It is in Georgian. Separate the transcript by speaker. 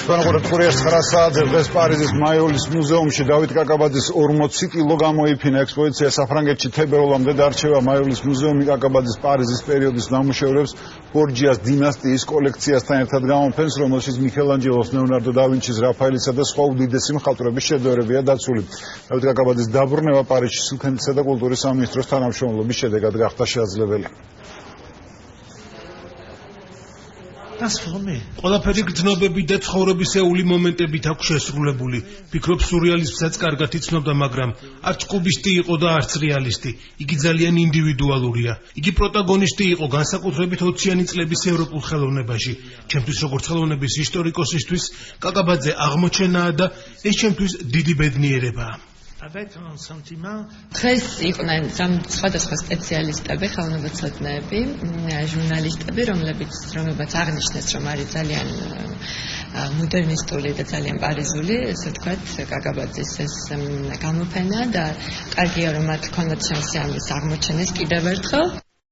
Speaker 1: Თქვენყურებთ კურიერს 9 საათზე დღეს პარიზის მაიოლის მუზეუმში დავით კაკაბაძის 40 კილო გამოიფინა ექსპოზიცია საფრანგეთში თებერვალამდე დარჩება მაიოლის მუზეუმი კაკაბაძის პარიზის პერიოდის ნამუშევრებს ბორჯიას დინასტიის კოლექციასთან ერთად გამოფენს, რომელშიც მიქელანჯელოს, ლეონარდო და ვინჩის, რაფაელისა და სხვა უდიდესი მხატვრების შედევრებია დაცული. დავით კაკაბაძის დაბრუნება პარიზში სულთნეთისა და კულტურის სამინისტროს თანამშრომლობის შედეგად გახდა შესაძლებელი.
Speaker 2: ყველაფერი გრძნობები და ცხოვრებისეული მომენტებით აქვს შესრულებული. ფიქრობ სურეალიზმსაც კარგად იცნობდა, მაგრამ არც კუბისტი იყო და არც რეალისტი. იგი ძალიან ინდივიდუალურია. იგი პროტაგონისტი იყო განსაკუთრებით 20-იანი წლების ევროპულ ხელოვნებაში. ჩემთვის როგორც ხელოვნების ისტორიკოსისთვის კაკაბაძე აღმოჩენაა და ეს ჩემთვის დიდი ბედნიერებაა.
Speaker 3: დღეს იყვნენ სხვადასხვა სპეციალისტები, ხელოვნებაცოდნეები, ჟურნალისტები, რომლებიც აღნიშნეს, რომ არის ძალიან მოდერნისტული და ძალიან პარიზული, ესე ვთქვათ, კაკაბაძის ეს გამოფენა და კარგია, რომ მათ ჰქონდათ შანსი ამის აღმოჩენის კიდევ ერთხელ.